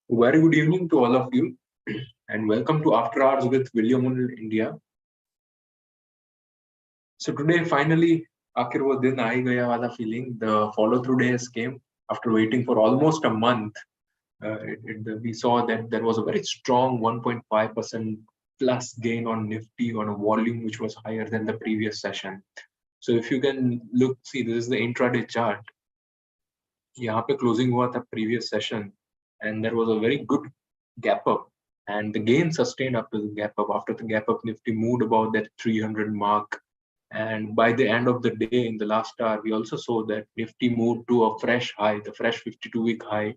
Very good evening to all of you, and welcome to After Hours with William India. So today, finally, आखिर वो दिन आ ही गया वाला feeling. The follow-through days came after waiting for almost a month. We saw that there was a very strong 1.5% plus gain on Nifty on a volume which was higher than the previous session. So if you can look, see, this is the intraday chart. यहाँ पे closing हुआ था previous session, and there was a very good gap up, and the gain sustained after the gap up. After the gap up, Nifty moved about that 300 mark, and by the end of the day, in the last hour, we also saw that Nifty moved to a fresh high, the fresh 52-week high,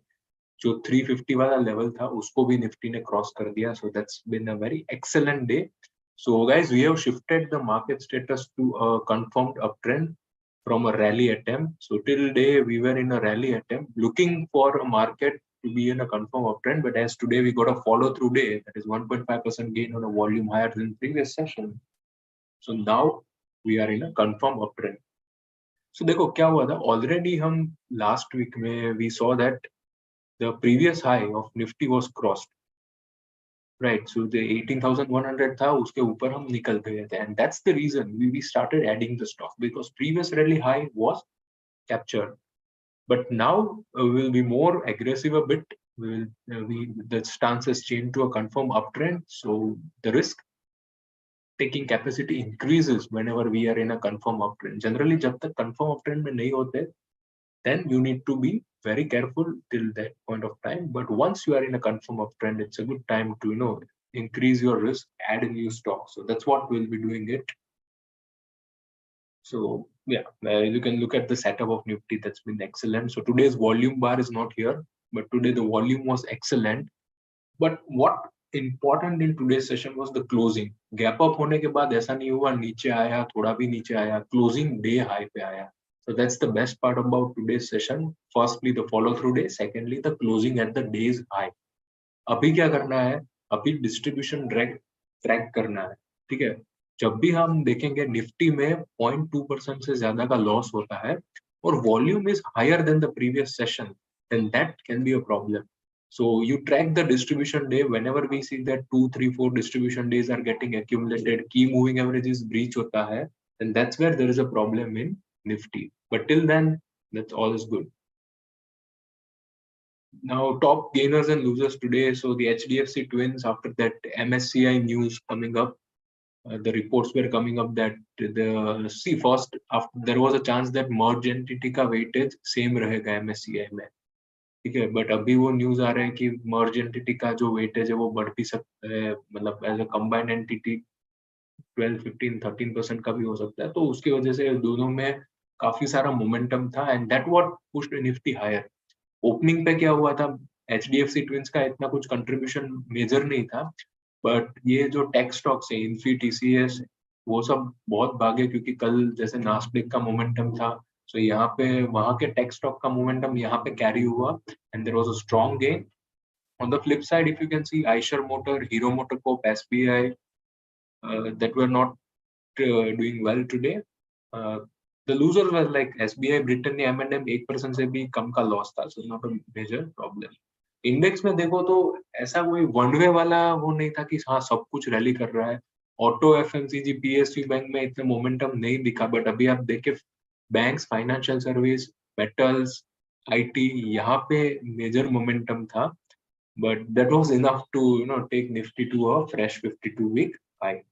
जो 350 वाला level था, उसको भी Nifty ने cross कर दिया. So that's been a very excellent day. So guys, we have shifted the market status to a confirmed uptrend from a rally attempt. So till day we were in a rally attempt, looking for a market to be in a confirmed uptrend. But as today we got a follow through day, that is 1.5% gain on a volume higher than previous session. So now we are in a confirmed uptrend. So देखो क्या हुआ था, already हम last week में we saw that the previous high of Nifty was crossed. Right, so the 18,100 था, उसके ऊपर हम निकल गए थे, and that's the reason we started adding the stock, because previous rally high was captured. But now we'll be more aggressive a bit. The stance has changed to a confirmed uptrend, so the risk taking capacity increases whenever we are in a confirmed uptrend. Generally, जब तक confirmed uptrend में नहीं होते, then you need to be very careful till that point of time. But once you are in a confirmed uptrend, it's a good time to increase your risk, add a new stock. So that's what we'll be doing it. So yeah, you can look at the setup of Nifty. That's been excellent. So today's volume bar is not here, but today the volume was excellent. But what important in today's session was the closing. Gap up होने के बाद ऐसा नहीं हुआ नीचे आया, थोड़ा भी नीचे आया, closing day high पे आया. So that's the best part about today's session. Firstly, the follow through day. Secondly, the closing at the day's high. अभी क्या करना है? अभी distribution track करना है. ठीक है? जब भी हम देखेंगे निफ्टी में 0.2% से ज्यादा का लॉस होता है और volume is higher than the previous session, then that can be a problem. So you track the distribution day. Whenever we see that 2, 3, 4 distribution days are getting accumulated, key moving averages breach hota hai, then that's where there is a problem in Nifty. But till then, that's all is good. Now, top gainers and losers today. So the HDFC twins, after that MSCI news coming up, the reports were coming up that first after there was a chance that merge entity का weightage same रहेगा MSCI में, ठीक है, but अभी वो news आ रहा है कि merge entity का जो weightage है वो बढ़ भी सकता है, मतलब as a combined entity 12, 15, 13% का भी हो सकता है. तो उसकी वजह से दोनों में काफी सारा momentum था, and that what pushed Nifty higher. Opening पे क्या हुआ था, HDFC ट्विंस का इतना कुछ कंट्रीब्यूशन मेजर नहीं था, बट ये जो टेक स्टॉक्स है, इन्फी, TCS, वो सब बहुत भागे क्योंकि कल जैसे नास्डेक का मोमेंटम था. सो यहाँ पे वहां के टेक स्टॉक का मोमेंटम यहाँ पे कैरी हुआ, and there was a strong gain. On the flip side, if you can see Eicher Motor, Hero MotoCorp, SBI, that were not doing well today. The losers were like SBI, Britannia, M&M 1% से भी कम का loss था, so not a major problem. Index में देखो तो ऐसा कोई one way वाला वो नहीं था कि हाँ सब कुछ रैली कर रहा है. ऑटो, FMCG, PSU बैंक में इतना मोमेंटम नहीं दिखा, बट अभी आप देखे banks, financial service, metals, IT, यहाँ पे मेजर मोमेंटम था, but that was enough to take Nifty to a fresh 52-week high.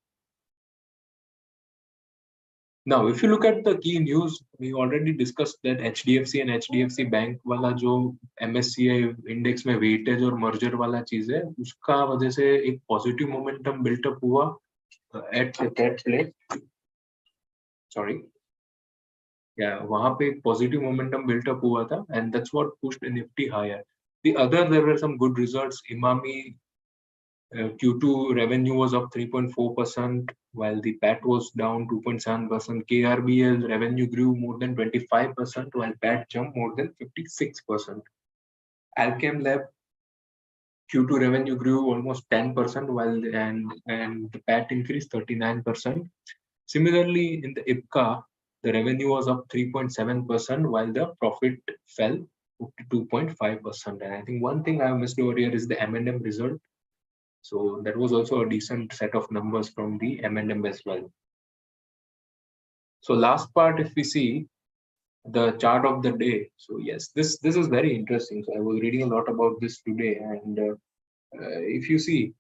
Now, if you look at the key news, we already discussed that HDFC and HDFC Bank वाला जो MSCI index में weightage और merger वाला चीज है, उसका वजह से एक पॉजिटिव मोमेंटम बिल्टअप हुआ at that place. Sorry, yeah, वहां पे एक पॉजिटिव मोमेंटम बिल्टअप हुआ था, and that's what pushed Nifty higher. There were some good results. Emami Q2 revenue was up 3.4%, while the PAT was down 2.7%. KRBL revenue grew more than 25%, while PAT jumped more than 56%. Alkem Labs Q2 revenue grew almost 10%, while and the PAT increased 39%. Similarly, in the IPCA, the revenue was up 3.7%, while the profit fell 52.5%. And I think one thing I missed over here is the M&M result. So that was also a decent set of numbers from the M&M as well. So last part, if we see the chart of the day. So yes, this is very interesting. So I was reading a lot about this today, and if you see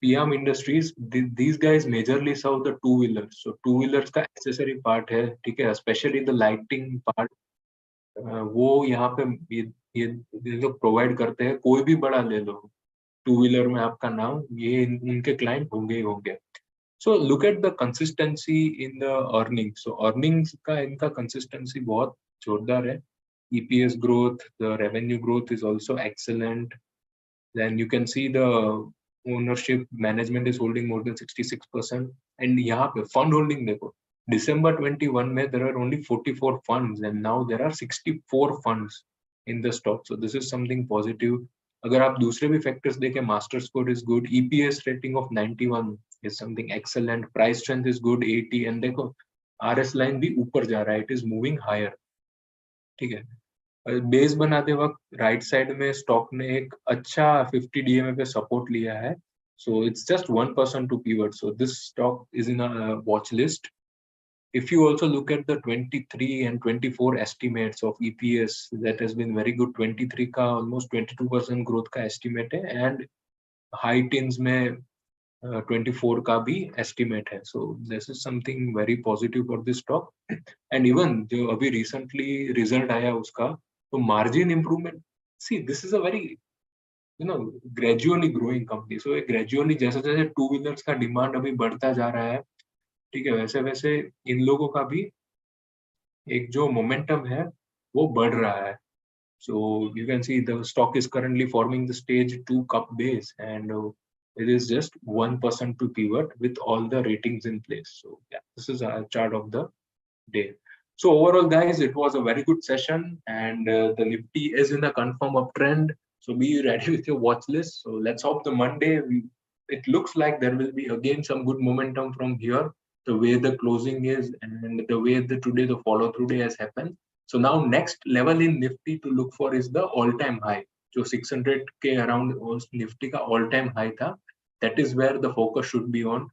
Fiem Industries, these guys majorly serve the two-wheelers. So two-wheelers का accessory part है, ठीक है, especially the lighting part. वो यहाँ पे ये लोग provide करते हैं. कोई भी बड़ा ले लो टू व्हीलर में आपका नाम, ये उनके क्लाइंट होंगे ही होंगे. So look at the consistency in the earnings. So earnings का इनका consistency बहुत जोरदार है. EPS growth, the revenue growth is also excellent. Then you can see the ownership management is holding more than 66%. And यहाँ पे fund holding देखो. December 21 में there are only 44 funds and now there are 64 funds in the stock. So this is something positive. अगर आप दूसरे भी factors देखें, master score is good, EPS rating of 91 is something excellent, price strength is good 80, and देखो RS line भी ऊपर जा रहा है, इट इज मूविंग हायर. ठीक है, बेस बनाते वक्त राइट साइड में स्टॉक ने एक अच्छा 50 DMA पे सपोर्ट लिया है. So it's just 1% to pivot. So this stock is in a watch list. If you also look at the 23 and 24 estimates of EPS, that has been very good. 23 का almost 22% growth का estimate है, and high teens में 24 का भी estimate है. So this is something very positive for this stock. And even जो अभी recently result आया उसका, तो margin improvement. See, this is a very gradually growing company. So gradually जैसे जैसे टू व्हीलर्स का डिमांड अभी बढ़ता जा रहा है, ठीक है, वैसे वैसे इन लोगों का भी एक जो मोमेंटम है वो बढ़ रहा है. So you can see the stock is currently forming the stage 2 cup base, and it is just 1% to pivot with all the ratings in place. So yeah, this is a chart of the day. So overall, guys, it was a very good session, and the Nifty is in a confirm uptrend. So be ready with your watch list. So let's hope the Monday, it looks like there will be again some good momentum from here, the way the closing is and the way today the follow through day has happened. So now next level in Nifty to look for is the all-time high. So 600K around Nifty ka all-time high tha. That is where the focus should be on.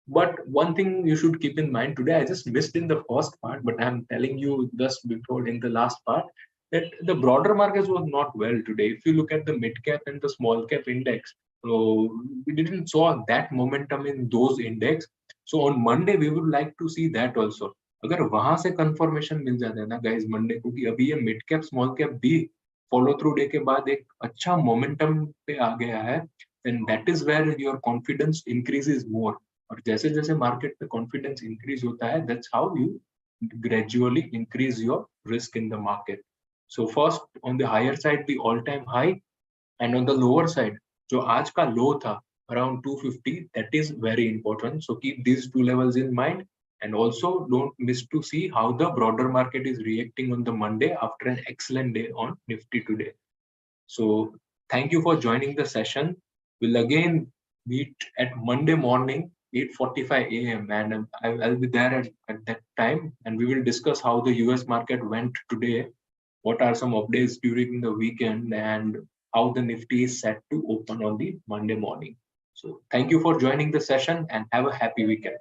But one thing you should keep in mind today, I just missed in the first part, but I'm telling you just before in the last part, that the broader markets was not well today. If you look at the mid cap and the small cap index, so we didn't saw that momentum in those index. So on Monday, we would like to see that also. अगर वहां से confirmation मिल जाता है ना guys Monday को कि अभी ये मिड कैप स्मॉल कैप भी फॉलो थ्रू डे के बाद एक अच्छा मोमेंटम पे आ गया है, then that is where your confidence increases more. और जैसे जैसे मार्केट पे कॉन्फिडेंस इंक्रीज होता है, that's how you gradually increase your risk in the market. So first on the higher side the all time high, and on the lower side जो आज का लो था around 250, that is very important. So keep these two levels in mind, and also don't miss to see how the broader market is reacting on the Monday after an excellent day on Nifty today. So thank you for joining the session. We'll again meet at Monday morning 8:45 a.m. and I'll be there at that time, and we will discuss how the US market went today, what are some updates during the weekend, and how the Nifty is set to open on the Monday morning. So thank you for joining the session and have a happy weekend.